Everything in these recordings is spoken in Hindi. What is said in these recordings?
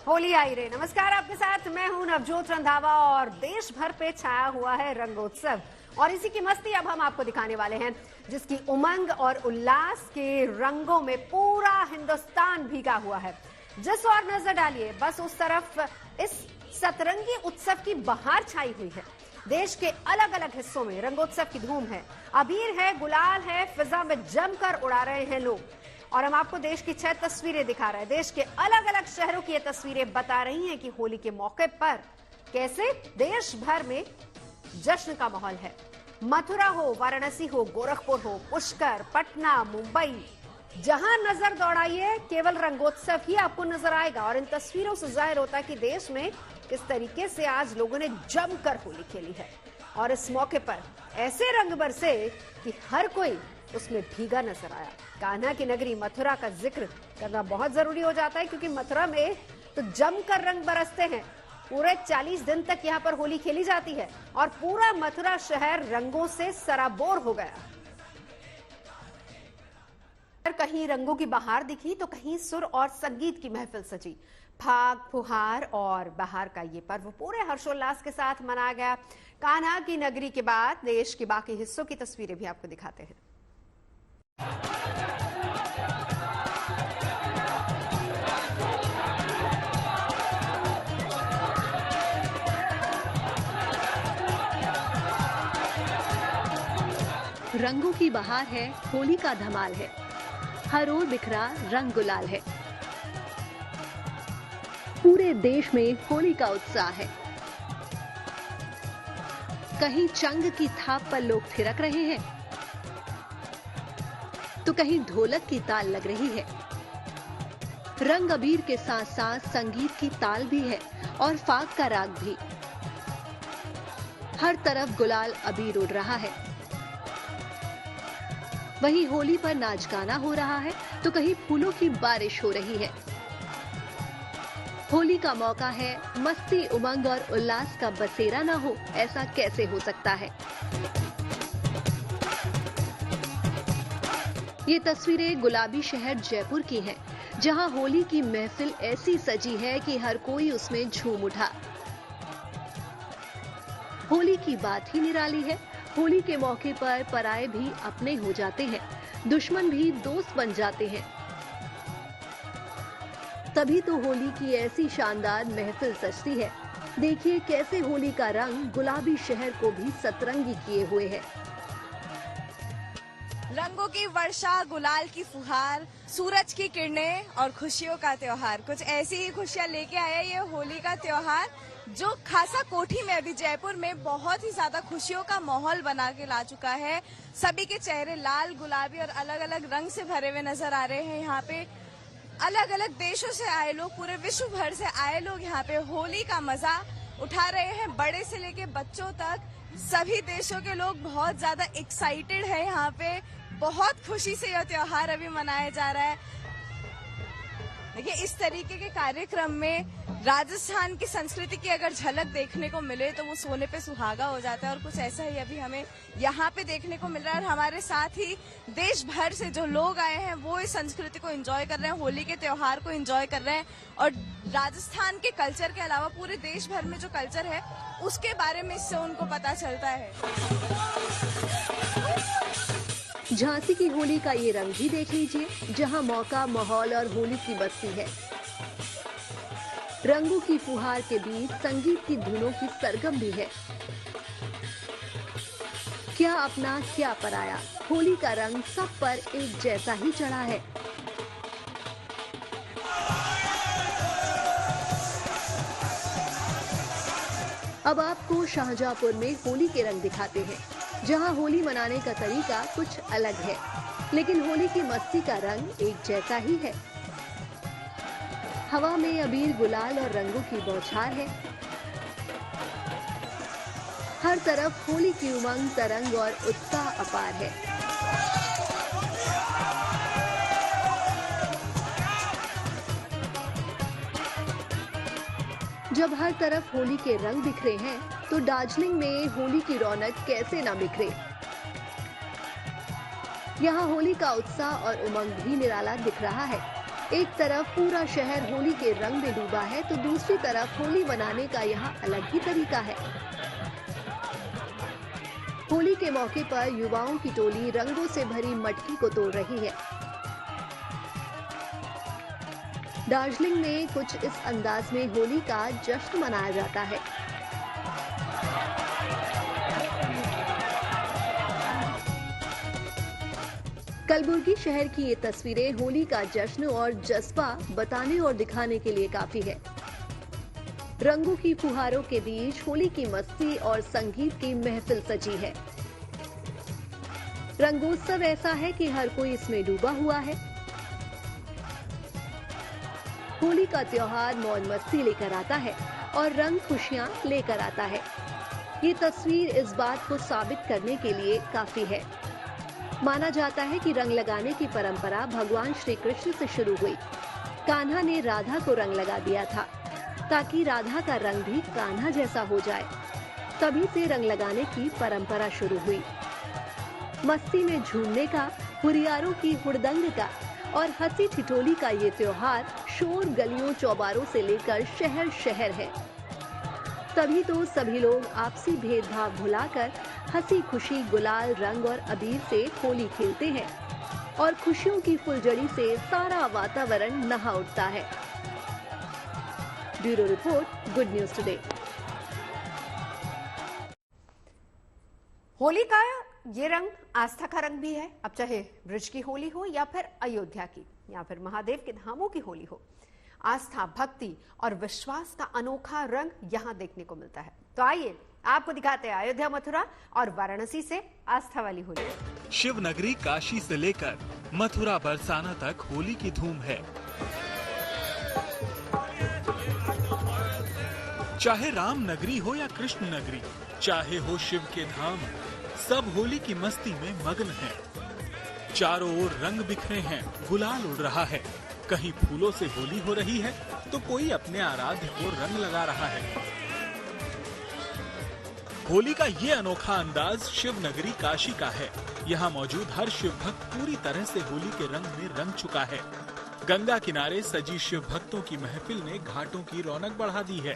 होली आई रे। नमस्कार, आपके साथ मैं हूं नवजोत रंधावा और देश भर पे छाया हुआ है रंगोत्सव और इसी की मस्ती अब हम आपको दिखाने वाले हैं, जिसकी उमंग और उल्लास के रंगों में पूरा हिंदुस्तान भीगा हुआ है। जिस और नजर डालिए बस उस तरफ इस सतरंगी उत्सव की बहार छाई हुई है। देश के अलग अलग हिस्सों में रंगोत्सव की धूम है, अबीर है, गुलाल है, फिजा में जमकर उड़ा रहे हैं लोग। और हम आपको देश की 6 तस्वीरें दिखा रहे हैं। देश के अलग अलग शहरों की ये तस्वीरें बता रही हैं कि होली के मौके पर कैसे देश भर में जश्न का माहौल है। मथुरा हो, वाराणसी हो, गोरखपुर हो, पुष्कर, पटना, मुंबई, जहां नजर दौड़ाइए केवल रंगोत्सव ही आपको नजर आएगा। और इन तस्वीरों से जाहिर होता है कि देश में किस तरीके से आज लोगों ने जमकर होली खेली है और इस मौके पर ऐसे रंग बरसे कि हर कोई उसमें भीगा नजर आया। कान्हा की नगरी मथुरा का जिक्र करना बहुत जरूरी हो जाता है, क्योंकि मथुरा में तो जमकर रंग बरसते हैं। पूरे 40 दिन तक यहाँ पर होली खेली जाती है और पूरा मथुरा शहर रंगों से सराबोर हो गया। कहीं रंगों की बहार दिखी तो कहीं सुर और संगीत की महफिल सजी। फाग, फुहार और बहार का ये पर्व पूरे हर्षोल्लास के साथ मनाया गया। कान्हा की नगरी के बाद देश के बाकी हिस्सों की तस्वीरें भी आपको दिखाते हैं। रंगों की बहार है, होली का धमाल है, हर ओर बिखरा रंग गुलाल है। पूरे देश में होली का उत्साह है। कहीं चंग की थाप पर लोग थिरक रहे हैं तो कहीं ढोलक की ताल लग रही है। रंग अबीर के साथ साथ संगीत की ताल भी है और फाग का राग भी। हर तरफ गुलाल अबीर उड़ रहा है। वहीं होली पर नाच गाना हो रहा है तो कहीं फूलों की बारिश हो रही है। होली का मौका है, मस्ती, उमंग और उल्लास का बसेरा ना हो, ऐसा कैसे हो सकता है। ये तस्वीरें गुलाबी शहर जयपुर की हैं, जहां होली की महफिल ऐसी सजी है कि हर कोई उसमें झूम उठा। होली की बात ही निराली है। होली के मौके पर पराये भी अपने हो जाते हैं, दुश्मन भी दोस्त बन जाते हैं। तभी तो होली की ऐसी शानदार महफिल सजती है। देखिए कैसे होली का रंग गुलाबी शहर को भी सतरंगी किए हुए है। रंगों की वर्षा, गुलाल की फुहार, सूरज की किरणें और खुशियों का त्योहार, कुछ ऐसी ही खुशियां लेके आया ये होली का त्योहार, जो खासा कोठी में अभी जयपुर में बहुत ही ज्यादा खुशियों का माहौल बना के ला चुका है। सभी के चेहरे लाल, गुलाबी और अलग अलग रंग से भरे हुए नजर आ रहे हैं। यहाँ पे अलग अलग देशों से आए लोग, पूरे विश्व भर से आए लोग यहाँ पे होली का मजा उठा रहे हैं। बड़े से लेके बच्चों तक सभी देशों के लोग बहुत ज्यादा एक्साइटेड है। यहाँ पे बहुत खुशी से यह त्योहार अभी मनाया जा रहा है। देखिए इस तरीके के कार्यक्रम में राजस्थान की संस्कृति की अगर झलक देखने को मिले तो वो सोने पे सुहागा हो जाता है, और कुछ ऐसा ही अभी हमें यहाँ पे देखने को मिल रहा है। और हमारे साथ ही देश भर से जो लोग आए हैं वो इस संस्कृति को एंजॉय कर रहे हैं, होली के त्योहार को एंजॉय कर रहे हैं। और राजस्थान के कल्चर के अलावा पूरे देश भर में जो कल्चर है उसके बारे में इससे उनको पता चलता है। झांसी की होली का ये रंग भी देख लीजिए, जहां मौका, माहौल और होली की बस्ती है। रंगों की फुहार के बीच संगीत की धुनों की सरगम भी है। क्या अपना क्या पराया, होली का रंग सब पर एक जैसा ही चढ़ा है। अब आपको शाहजहांपुर में होली के रंग दिखाते हैं, जहां होली मनाने का तरीका कुछ अलग है, लेकिन होली की मस्ती का रंग एक जैसा ही है। हवा में अबीर, गुलाल और रंगों की बौछार है। हर तरफ होली की उमंग, तरंग और उत्साह अपार है। जब हर तरफ होली के रंग बिखरे हैं तो दार्जिलिंग में होली की रौनक कैसे ना बिखरे। यहाँ होली का उत्साह और उमंग भी निराला दिख रहा है। एक तरफ पूरा शहर होली के रंग में डूबा है तो दूसरी तरफ होली मनाने का यहाँ अलग ही तरीका है। होली के मौके पर युवाओं की टोली रंगों से भरी मटकी को तोड़ रही है। दार्जिलिंग में कुछ इस अंदाज में होली का जश्न मनाया जाता है। कलबुर्गी शहर की ये तस्वीरें होली का जश्न और जज्बा बताने और दिखाने के लिए काफी है। रंगों की फुहारों के बीच होली की मस्ती और संगीत की महफिल सजी है। रंगोत्सव ऐसा है कि हर कोई इसमें डूबा हुआ है। होली का त्योहार मौज मस्ती लेकर आता है और रंग खुशियां लेकर आता है। ये तस्वीर इस बात को साबित करने के लिए काफी है। माना जाता है कि रंग लगाने की परंपरा भगवान श्री कृष्ण से शुरू हुई। कान्हा ने राधा को रंग लगा दिया था ताकि राधा का रंग भी कान्हा जैसा हो जाए। तभी से रंग लगाने की परंपरा शुरू हुई। मस्ती में झूमने का, हुरियारों की हुड़दंग का और हंसी ठिठोली का ये त्योहार शोर गलियों चौबारों से लेकर शहर शहर है। तभी तो सभी लोग आपसी भेदभाव भुलाकर हंसी खुशी गुलाल रंग और अबीर से होली खेलते हैं और खुशियों की फुलझड़ी से सारा वातावरण नहा उठता है। Bureau report, good news today. Holi का ये रंग आस्था का रंग भी है। अब चाहे ब्रज की होली हो या फिर अयोध्या की या फिर महादेव के धामों की होली हो, आस्था, भक्ति और विश्वास का अनोखा रंग यहाँ देखने को मिलता है। तो आइए आपको दिखाते हैं अयोध्या, मथुरा और वाराणसी से आस्था वाली होली। शिव नगरी काशी से लेकर मथुरा बरसाना तक होली की धूम है। चाहे राम नगरी हो या कृष्ण नगरी, चाहे हो शिव के धाम, सब होली की मस्ती में मग्न हैं। चारों ओर रंग बिखरे हैं, गुलाल उड़ रहा है। कहीं फूलों से होली हो रही है तो कोई अपने आराध्य को रंग लगा रहा है। होली का ये अनोखा अंदाज शिव नगरी काशी का है। यहाँ मौजूद हर शिव भक्त पूरी तरह से होली के रंग में रंग चुका है। गंगा किनारे सजी शिव भक्तों की महफिल ने घाटों की रौनक बढ़ा दी है।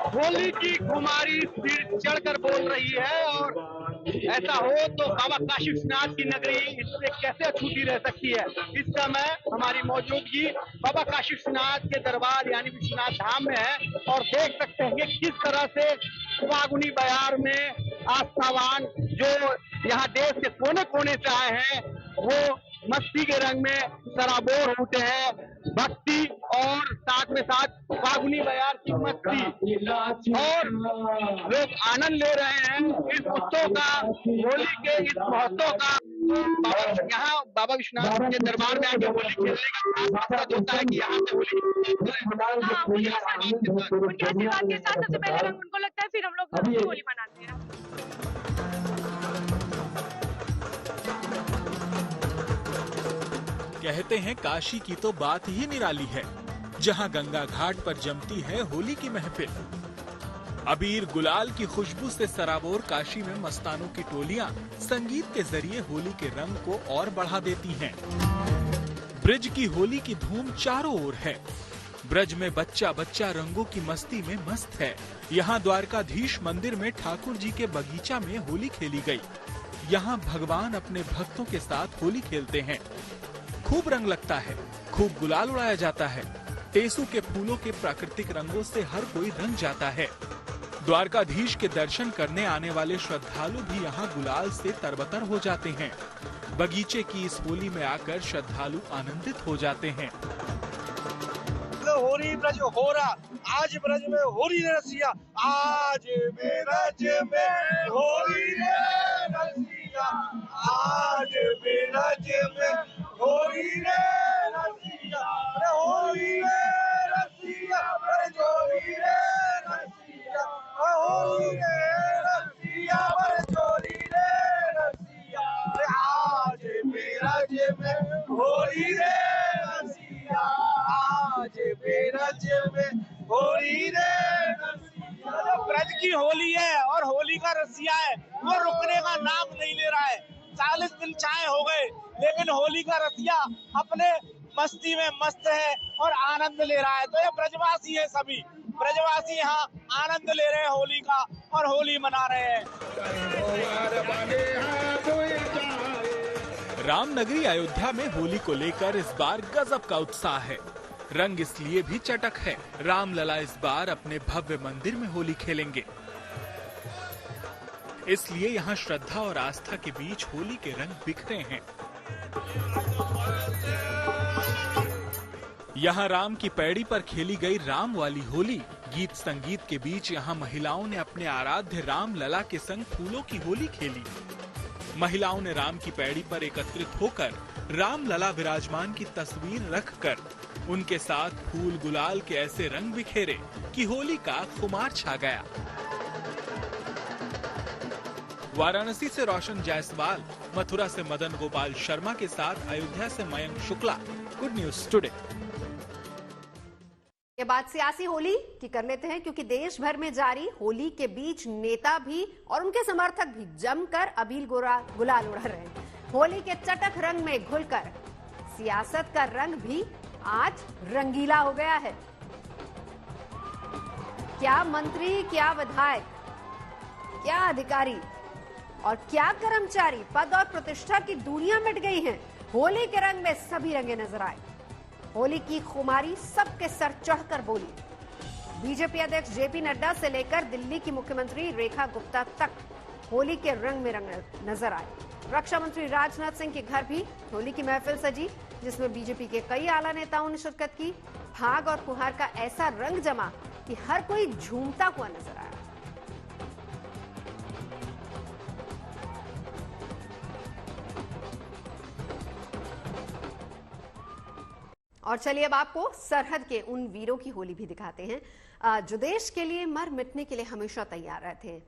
होली की कुमारी सिर चढ़कर बोल रही है और ऐसा हो तो बाबा काशी विश्वनाथ की नगरी इससे कैसे अछूती रह सकती है। इस समय हमारी मौजूदगी बाबा काशी विश्वनाथ के दरबार यानी विश्वनाथ धाम में है और देख सकते हैं कि किस तरह से फागुनी बयार में आस्थावान जो यहाँ देश के कोने कोने से आए हैं वो मस्ती के रंग में सराबोर होते हैं। भक्ति और साथ में साथ फागुनी बयार की मस्ती और लोग आनंद ले रहे हैं इस उत्सव का, होली के इस महोत्सव का। यहाँ बाबा विश्वनाथ के दरबार में आके होली खेलने का मकसद होता है कि यहाँ पे होली उनके आशीर्वाद के साथ सबसे पहले रंग उनको लगता है, फिर हम लोग होली मनाते हैं। कहते हैं काशी की तो बात ही निराली है, जहां गंगा घाट पर जमती है होली की महफिल। अबीर गुलाल की खुशबू से सराबोर काशी में मस्तानों की टोलियां संगीत के जरिए होली के रंग को और बढ़ा देती हैं। ब्रज की होली की धूम चारों ओर है। ब्रज में बच्चा बच्चा रंगों की मस्ती में मस्त है। यहाँ द्वारकाधीश मंदिर में ठाकुर जी के बगीचा में होली खेली गई। यहाँ भगवान अपने भक्तों के साथ होली खेलते हैं। खूब रंग लगता है, खूब गुलाल उड़ाया जाता है। टेसू के फूलों के प्राकृतिक रंगों से हर कोई रंग जाता है। द्वारकाधीश के दर्शन करने आने वाले श्रद्धालु भी यहाँ गुलाल से तरबतर हो जाते हैं। बगीचे की इस होली में आकर श्रद्धालु आनंदित हो जाते हैं। होली ब्रज हो रहा, आज ब्रज में होली रसिया, आज ब्रज में होली रसिया, आज ब्रज में होली रसिया, होली रसिया, होली रसिया, होली रसिया, होली रसिया, आज ब्रज में होली रसिया, आज ब्रज में होली रसिया। ब्रज की होली है और होली का रसिया है, वो रुकने का नाम नहीं ले रहा है। 40 दिन चाहे हो गए लेकिन होली का रसिया अपने मस्ती में मस्त है और आनंद ले रहा है। तो ये ब्रजवासी है, सभी ब्रजवासी यहाँ आनंद ले रहे हैं होली का और होली मना रहे हैं। रामनगरी अयोध्या में होली को लेकर इस बार गजब का उत्साह है। रंग इसलिए भी चटक है, रामलला इस बार अपने भव्य मंदिर में होली खेलेंगे, इसलिए यहाँ श्रद्धा और आस्था के बीच होली के रंग बिखरे हैं। यहाँ राम की पैड़ी पर खेली गई राम वाली होली, गीत संगीत के बीच यहाँ महिलाओं ने अपने आराध्य राम लला के संग फूलों की होली खेली। महिलाओं ने राम की पैड़ी पर एकत्रित होकर राम लला विराजमान की तस्वीर रखकर उनके साथ फूल गुलाल के ऐसे रंग बिखेरे कि होली का खुमार छा गया। वाराणसी से रोशन जायसवाल, मथुरा से मदन गोपाल शर्मा के साथ अयोध्या से Mayank Shukla, good news today. ये बात सियासी होली की कर लेते हैं, क्योंकि देश भर में जारी होली के बीच नेता भी और उनके समर्थक भी जमकर अबीर गुलाल उड़ा रहे हैं। होली के चटक रंग में घुलकर सियासत का रंग भी आज रंगीला हो गया है। क्या मंत्री, क्या विधायक, क्या अधिकारी और क्या कर्मचारी पद और प्रतिष्ठा की दूरियां मिट गई हैं। होली के रंग में सभी रंगे नजर आए। होली की खुमारी सबके सर चढ़कर बोली। बीजेपी अध्यक्ष जेपी नड्डा से लेकर दिल्ली की मुख्यमंत्री रेखा गुप्ता तक होली के रंग में रंग नजर आए। रक्षा मंत्री राजनाथ सिंह के घर भी होली की महफिल सजी, जिसमें बीजेपी के कई आला नेताओं ने शिरकत की। फाग और फुहार का ऐसा रंग जमा कि हर कोई झूमता हुआ नजर आया। और चलिए अब आपको सरहद के उन वीरों की होली भी दिखाते हैं जो देश के लिए मर मिटने के लिए हमेशा तैयार रहते हैं।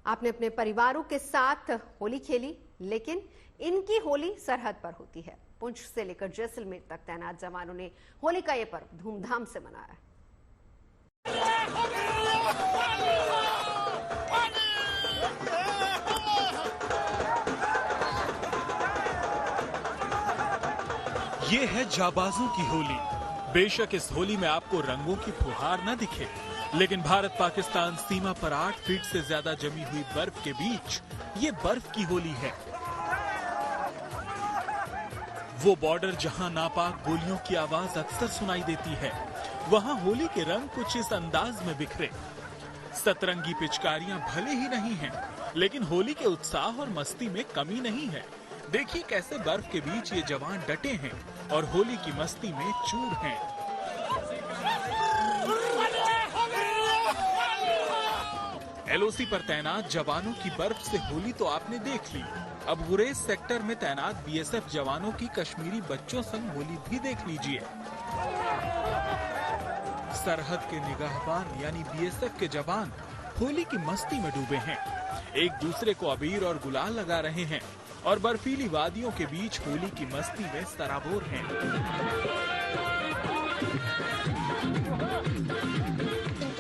आपने अपने परिवारों के साथ होली खेली, लेकिन इनकी होली सरहद पर होती है। पुंछ से लेकर जैसलमेर तक तैनात जवानों ने होली का ये पर्व धूमधाम से मनाया। ये है जाबाजों की होली। बेशक इस होली में आपको रंगों की फुहार न दिखे, लेकिन भारत पाकिस्तान सीमा पर 8 फीट से ज्यादा जमी हुई बर्फ के बीच ये बर्फ की होली है। वो बॉर्डर जहां नापाक गोलियों की आवाज अक्सर सुनाई देती है, वहां होली के रंग कुछ इस अंदाज में बिखरे। सतरंगी पिचकारियां भले ही नहीं हैं, लेकिन होली के उत्साह और मस्ती में कमी नहीं है। देखिए कैसे बर्फ के बीच ये जवान डटे हैं और होली की मस्ती में चूर हैं। एलओसी पर तैनात जवानों की बर्फ से होली तो आपने देख ली, अब गुरेज सेक्टर में तैनात बीएसएफ जवानों की कश्मीरी बच्चों संग होली भी देख लीजिए। सरहद के निगाहबान यानी बीएसएफ के जवान होली की मस्ती में डूबे हैं, एक दूसरे को अबीर और गुलाल लगा रहे हैं और बर्फीली वादियों के बीच होली की मस्ती में सराबोर हैं।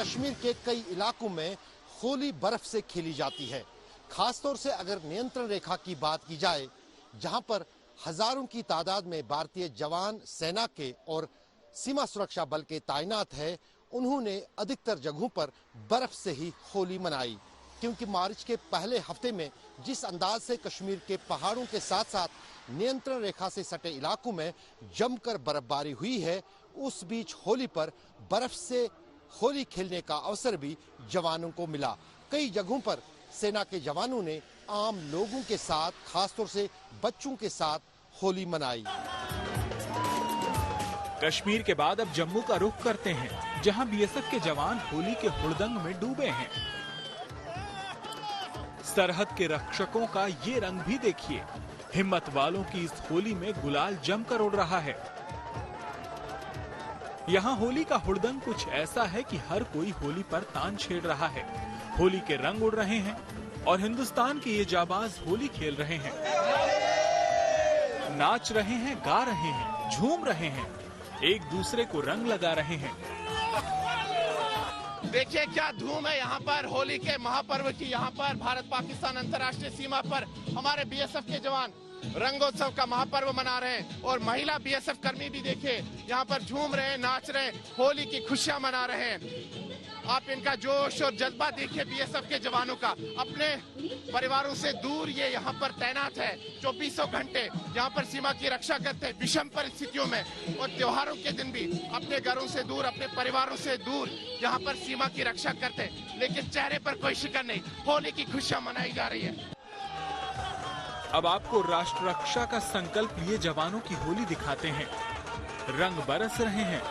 कश्मीर के कई इलाकों में होली बर्फ से खेली जाती है, खासतौर से अगर नियंत्रण रेखा की बात की जाए, जहां पर हजारों की तादाद में भारतीय जवान सेना के और सीमा सुरक्षा बल के तैनात है। उन्होंने अधिकतर जगहों पर बर्फ से ही होली मनाई, क्योंकि मार्च के पहले हफ्ते में जिस अंदाज से कश्मीर के पहाड़ों के साथ साथ नियंत्रण रेखा से सटे इलाकों में जमकर बर्फबारी हुई है, उस बीच होली पर बर्फ से होली खेलने का अवसर भी जवानों को मिला। कई जगहों पर सेना के जवानों ने आम लोगों के साथ, खासतौर से बच्चों के साथ होली मनाई। कश्मीर के बाद अब जम्मू का रुख करते हैं, जहां बीएसएफ के जवान होली के हुड़दंग में डूबे हैं। सरहद के रक्षकों का ये रंग भी देखिए, हिम्मत वालों की इस होली में गुलाल जमकर उड़ रहा है। यहाँ होली का हुड़दंग कुछ ऐसा है कि हर कोई होली पर तान छेड़ रहा है। होली के रंग उड़ रहे हैं और हिंदुस्तान के ये जाबाज होली खेल रहे हैं, नाच रहे हैं, गा रहे हैं, झूम रहे हैं, एक दूसरे को रंग लगा रहे हैं। देखिए क्या धूम है यहाँ पर होली के महापर्व की। यहाँ पर भारत पाकिस्तान अंतर्राष्ट्रीय सीमा पर हमारे बीएसएफ के जवान रंगोत्सव का महापर्व मना रहे हैं और महिला बीएसएफ कर्मी भी देखिए यहाँ पर झूम रहे हैं, नाच रहे हैं, होली की खुशियां मना रहे हैं। आप इनका जोश और जज्बा देखिए बीएसएफ के जवानों का। अपने परिवारों से दूर ये यहाँ पर तैनात है, 24 घंटे यहाँ पर सीमा की रक्षा करते हैं विषम परिस्थितियों में, और त्योहारों के दिन भी अपने घरों से दूर, अपने परिवारों से दूर यहाँ पर सीमा की रक्षा करते हैं, लेकिन चेहरे पर कोई शिकन नहीं। होली की खुशियां मनाई जा रही है। अब आपको राष्ट्र रक्षा का संकल्प लिए जवानों की होली दिखाते हैं। रंग बरस रहे हैं,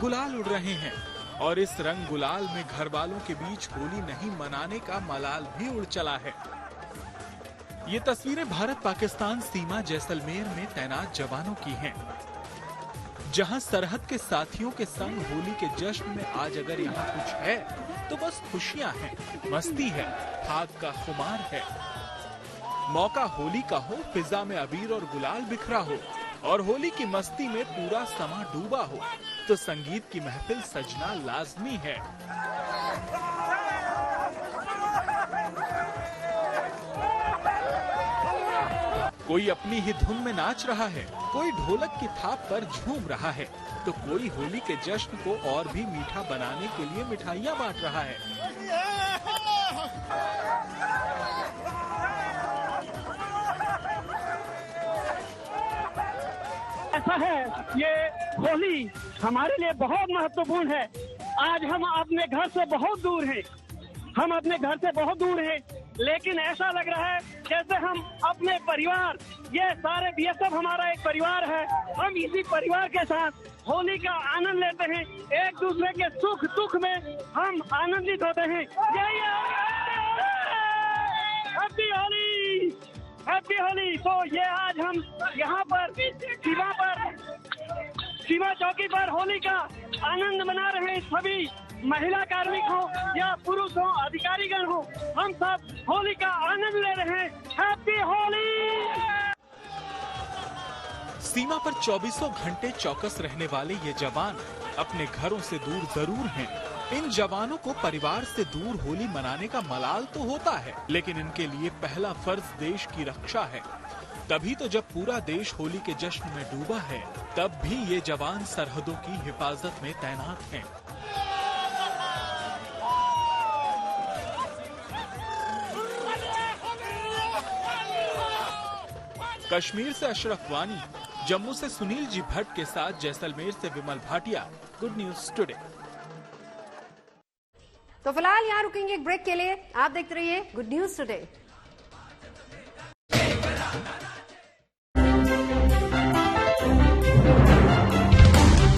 गुलाल उड़ रहे हैं, और इस रंग गुलाल में घर वालों के बीच होली नहीं मनाने का मलाल भी उड़ चला है। ये तस्वीरें भारत पाकिस्तान सीमा जैसलमेर में तैनात जवानों की हैं, जहां सरहद के साथियों के संग होली के जश्न में आज अगर यहाँ कुछ है तो बस खुशियां हैं, मस्ती है, फाग का खुमार है। मौका होली का हो, फिजा में अबीर और गुलाल बिखरा हो और होली की मस्ती में पूरा समा डूबा हो, तो संगीत की महफिल सजना लाजमी है। कोई अपनी ही धुन में नाच रहा है, कोई ढोलक की थाप पर झूम रहा है, तो कोई होली के जश्न को और भी मीठा बनाने के लिए मिठाइयाँ बांट रहा है। ऐसा है, ये होली हमारे लिए बहुत महत्वपूर्ण है। आज हम अपने घर से बहुत दूर हैं, लेकिन ऐसा लग रहा है जैसे हम अपने परिवार, ये सारे बीएसएफ हमारा एक परिवार है, हम इसी परिवार के साथ होली का आनंद लेते हैं। एक दूसरे के सुख दुख में हम आनंदित होते हैं। Happy Holi, happy Holi. तो ये आज हम यहाँ पर सीमा चौकी पर होली का आनंद मना रहे हैं। सभी महिला कार्मिक हो या पुरुष हो, अधिकारीगण हो, हम सब होली का आनंद ले रहे हैं। हैप्पी होली। सीमा पर 24 घंटे चौकस रहने वाले ये जवान अपने घरों से दूर जरूर हैं। इन जवानों को परिवार से दूर होली मनाने का मलाल तो होता है, लेकिन इनके लिए पहला फर्ज देश की रक्षा है। तभी तो जब पूरा देश होली के जश्न में डूबा है, तब भी ये जवान सरहदों की हिफाजत में तैनात हैं। कश्मीर से अशरफ वानी, जम्मू से सुनील जी भट्ट के साथ जैसलमेर से विमल भाटिया, गुड न्यूज टुडे। तो फिलहाल यहाँ रुकेंगे एक ब्रेक के लिए। आप देखते रहिए गुड न्यूज टुडे।